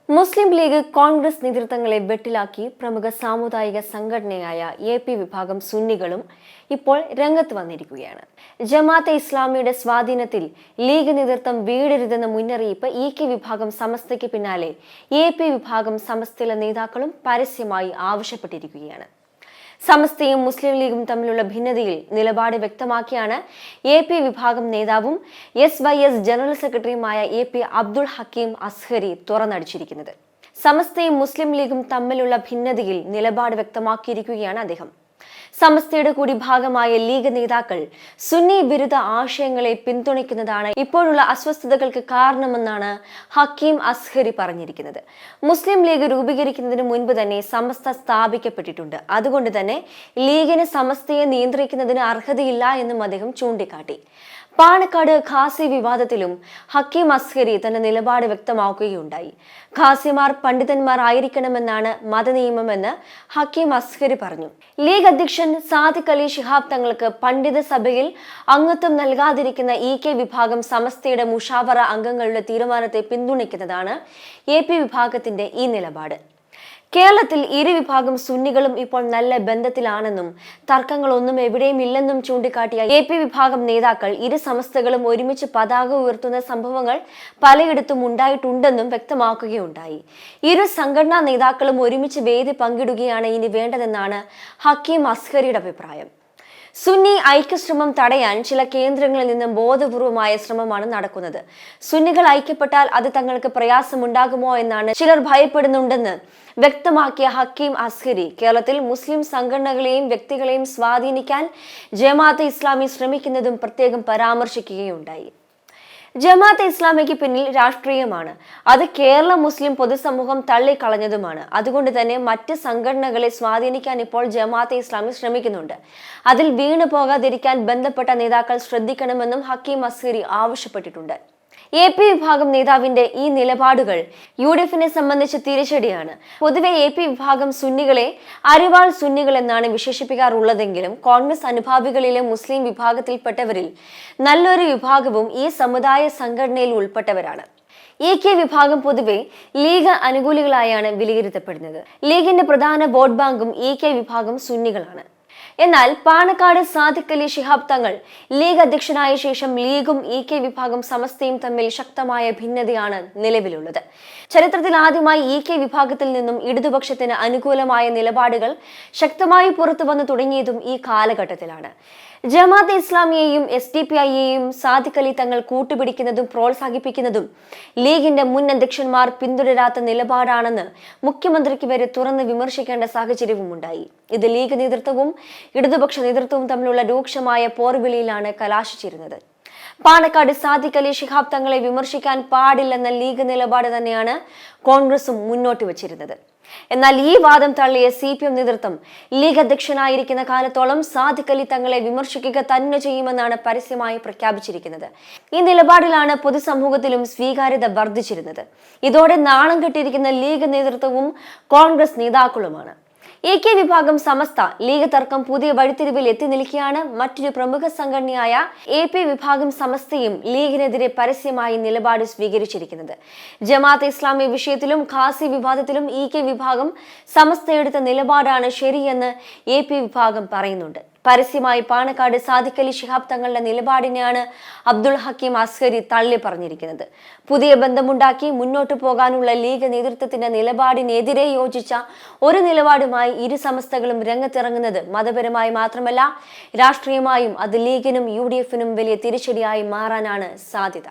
മുസ്ലിം league Congress നേതൃത്വങ്ങളെ വെട്ടിലാക്കി പ്രമുഖ സാമുദായിക സംഘടനയായ എപി വിഭാഗം സുന്നികളും ഇപ്പോൾ രംഗത്ത് വന്നിരിക്കുകയാണ്. ജമാഅത്തെ ഇസ്ലാമിയുടെ സ്വാധീനത്തിൽ ലീഗ് നേതൃത്വം വീഴരുതെന്ന മുന്നറിയിപ്പ് ഇ.കെ. വിഭാഗം സമസ്തയ്ക്ക് പിന്നാലെ എപി വിഭാഗം സമസ്തയിലെ നേതാക്കളും പരസ്യമായി ആവശ്യപ്പെട്ടിരിക്കുകയാണ്. സമസ്തയും മുസ്ലിം ലീഗും തമ്മിലുള്ള ഭിന്നതയിൽ നിലപാട് വ്യക്തമാക്കിയാണ് എപി വിഭാഗം നേതാവും എസ്.വൈ.എസ് ജനറൽ സെക്രട്ടറിയുമായ എപി അബ്ദുൾ ഹക്കീം അസ്ഹരി തുറന്നടിച്ചിരിക്കുന്നത്. സമസ്തയും മുസ്ലിം ലീഗും തമ്മിലുള്ള ഭിന്നതയിൽ നിലപാട് വ്യക്തമാക്കിയിരിക്കുകയാണ് അദ്ദേഹം. സമസ്തയുടെ കൂടി ഭാഗമായ ലീഗ് നേതാക്കൾ സുന്നി വിരുദ്ധ ആശയങ്ങളെ പിന്തുണയ്ക്കുന്നതാണ് ഇപ്പോഴുള്ള അസ്വസ്ഥതകൾക്ക് കാരണമെന്നാണ് ഹക്കീം അസ്ഹരി പറഞ്ഞിരിക്കുന്നത്. മുസ്ലിം ലീഗ് രൂപീകരിക്കുന്നതിന് മുൻപ് തന്നെ സമസ്ത സ്ഥാപിക്കപ്പെട്ടിട്ടുണ്ട്. അതുകൊണ്ട് തന്നെ ലീഗിന് സമസ്തയെ നിയന്ത്രിക്കുന്നതിന് അർഹതയില്ല എന്നും അദ്ദേഹം ചൂണ്ടിക്കാട്ടി. പാണക്കാട് ഖാസി വിവാദത്തിലും ഹക്കീം അസ്ഹരി തന്റെ നിലപാട് വ്യക്തമാക്കുകയുണ്ടായി. ഖാസിമാർ പണ്ഡിതന്മാർ ആയിരിക്കണമെന്നാണ് മതനിയമമെന്ന് ഹക്കീം അസ്ഹരി പറഞ്ഞു. ലീഗ് അധ്യക്ഷൻ സാദിഖ് അലി ശിഹാബ് തങ്ങൾക്ക് പണ്ഡിത സഭയിൽ അംഗത്വം നൽകാതിരിക്കുന്ന ഇ.കെ. വിഭാഗം സമസ്തയുടെ മുഷാവറ അംഗങ്ങളുടെ തീരുമാനത്തെ പിന്തുണയ്ക്കുന്നതാണ് എപി വിഭാഗത്തിന്റെ ഈ നിലപാട്. കേരളത്തിൽ ഇരുവിഭാഗം സുന്നികളും ഇപ്പോൾ നല്ല ബന്ധത്തിലാണെന്നും തർക്കങ്ങളൊന്നും എവിടെയും ഇല്ലെന്നും ചൂണ്ടിക്കാട്ടിയ എപി വിഭാഗം നേതാക്കൾ ഇരു സമസ്തകളും ഒരുമിച്ച് പതാക ഉയർത്തുന്ന സംഭവങ്ങൾ പലയിടത്തും ഉണ്ടായിട്ടുണ്ടെന്നും വ്യക്തമാക്കുകയുണ്ടായി. ഇരു സംഘടനാ നേതാക്കളും ഒരുമിച്ച് വേദി പങ്കിടുകയാണ് ഇനി വേണ്ടതെന്നാണ് ഹക്കീം അസ്ഹരിയുടെ അഭിപ്രായം. സുന്നി ഐക്യശ്രമം തടയാൻ ചില കേന്ദ്രങ്ങളിൽ നിന്നും ബോധപൂർവമായ ശ്രമമാണ് നടക്കുന്നത്. സുന്നികൾ ഐക്യപ്പെട്ടാൽ അത് തങ്ങൾക്ക് പ്രയാസമുണ്ടാകുമോ എന്നാണ് ചിലർ ഭയപ്പെടുന്നുണ്ടെന്ന് വ്യക്തമാക്കിയ ഹക്കീം അസ്ഹരി കേരളത്തിൽ മുസ്ലിം സംഘടനകളെയും വ്യക്തികളെയും സ്വാധീനിക്കാൻ ജമാഅത്തെ ഇസ്ലാമി ശ്രമിക്കുന്നതും പ്രത്യേകം പരാമർശിക്കുകയുണ്ടായി. ജമാഅത്തെ ഇസ്ലാമിക്ക് പിന്നിൽ രാഷ്ട്രീയമാണ്. അത് കേരള മുസ്ലിം പൊതുസമൂഹം തള്ളിക്കളഞ്ഞതുമാണ്. അതുകൊണ്ട് തന്നെ മറ്റ് സംഘടനകളെ സ്വാധീനിക്കാൻ ഇപ്പോൾ ജമാഅത്തെ ഇസ്ലാമി ശ്രമിക്കുന്നുണ്ട്. അതിൽ വീണു പോകാതിരിക്കാൻ ബന്ധപ്പെട്ട നേതാക്കൾ ശ്രദ്ധിക്കണമെന്നും ഹക്കീം അസ്ഹരി ആവശ്യപ്പെട്ടിട്ടുണ്ട്. എപി വിഭാഗം നേതാവിന്റെ ഈ നിലപാടുകൾ യു.ഡി.എഫിനെ സംബന്ധിച്ച് തിരിച്ചടിയാണ്. പൊതുവെ എപി വിഭാഗം സുന്നികളെ അരിവാൾ സുന്നികൾ എന്നാണ് വിശേഷിപ്പിക്കാറുള്ളതെങ്കിലും കോൺഗ്രസ് അനുഭാവികളിലെ മുസ്ലിം വിഭാഗത്തിൽപ്പെട്ടവരിൽ നല്ലൊരു വിഭാഗവും ഈ സമുദായ സംഘടനയിൽ ഉൾപ്പെട്ടവരാണ്. ഇ.കെ. വിഭാഗം പൊതുവെ ലീഗ് അനുകൂലികളായാണ് വിലയിരുത്തപ്പെടുന്നത്. ലീഗിന്റെ പ്രധാന വോട്ട് ബാങ്കും ഇ.കെ. വിഭാഗം സുന്നികളാണ്. എന്നാൽ പാണക്കാട് സാദിഖ് അലി ശിഹാബ് തങ്ങൾ ലീഗ് അധ്യക്ഷനായ ശേഷം ലീഗും ഇ.കെ. വിഭാഗം സമസ്തയും തമ്മിൽ ശക്തമായ ഭിന്നതയാണ് നിലവിലുള്ളത്. ചരിത്രത്തിൽ ആദ്യമായി ഇ.കെ. വിഭാഗത്തിൽ നിന്നും ഇടതുപക്ഷത്തിന് അനുകൂലമായ നിലപാടുകൾ ശക്തമായി പുറത്തു വന്നു തുടങ്ങിയതും ഈ കാലഘട്ടത്തിലാണ്. ജമാഅത്തെ ഇസ്ലാമിയെയും എസ്.ഡി.പി.ഐയെയും സാദിഖ് അലി തങ്ങൾ കൂട്ടുപിടിക്കുന്നതും പ്രോത്സാഹിപ്പിക്കുന്നതും ലീഗിന്റെ മുൻ അധ്യക്ഷന്മാർ പിന്തുടരാത്ത നിലപാടാണെന്ന് മുഖ്യമന്ത്രിക്ക് വരെ തുറന്ന് വിമർശിക്കേണ്ട സാഹചര്യവുമുണ്ടായി. ഇത് ലീഗ് നേതൃത്വവും ഇടതുപക്ഷ നേതൃത്വവും തമ്മിലുള്ള രൂക്ഷമായ പോർവിളിയിലാണ് കലാശിച്ചിരുന്നത്. പാണക്കാട് സാദിഖ് അലി ശിഹാബ് തങ്ങളെ വിമർശിക്കാൻ പാടില്ലെന്ന ലീഗ് നിലപാട് തന്നെയാണ് കോൺഗ്രസും മുന്നോട്ട് വച്ചിരുന്നത്. എന്നാൽ ഈ വാദം തള്ളിയ CPM നേതൃത്വം ലീഗ് അധ്യക്ഷനായിരിക്കുന്ന കാലത്തോളം സാദിഖ് അലി തങ്ങളെ വിമർശിക്കുക തന്നെ ചെയ്യുമെന്നാണ് പരസ്യമായി പ്രഖ്യാപിച്ചിരിക്കുന്നത്. ഈ നിലപാടിലാണ് പൊതുസമൂഹത്തിലും സ്വീകാര്യത വർദ്ധിച്ചിരുന്നത്. ഇതോടെ നാണം കെട്ടിയിരിക്കുന്ന ലീഗ് നേതൃത്വവും കോൺഗ്രസ് നേതാക്കളുമാണ്. ഇ.കെ. വിഭാഗം സമസ്ത ലീഗ് തർക്കം പുതിയ വഴിത്തിരിവിൽ എത്തി നിൽക്കുകയാണ്. മറ്റൊരു പ്രമുഖ സംഘടനയായ എപി വിഭാഗം സമസ്തയും ലീഗിനെതിരെ പരസ്യമായി നിലപാട് സ്വീകരിച്ചിരിക്കുന്നത്. ജമാഅത്തെ ഇസ്ലാമി വിഷയത്തിലും ഖാസി വിവാദത്തിലും ഇ.കെ. വിഭാഗം സമസ്ത എടുത്ത നിലപാടാണ് ശരിയെന്ന് എപി വിഭാഗം പറയുന്നുണ്ട്. പരസ്യമായി പാണക്കാട് സാദിഖ് അലി ശിഹാബ് തങ്ങളുടെ നിലപാടിനെയാണ് അബ്ദുൾ ഹക്കീം അസ്ഹരി തള്ളി പറഞ്ഞിരിക്കുന്നത്. പുതിയ ബന്ധമുണ്ടാക്കി മുന്നോട്ടു പോകാനുള്ള ലീഗ് നേതൃത്വത്തിന്റെ നിലപാടിനെതിരെ യോജിച്ച ഒരു നിലപാടുമായി ഇരു സമസ്തകളും രംഗത്തിറങ്ങുന്നത് മതപരമായി മാത്രമല്ല രാഷ്ട്രീയമായും അത് ലീഗിനും യു.ഡി.എഫിനും വലിയ തിരിച്ചടിയായി മാറാനാണ് സാധ്യത.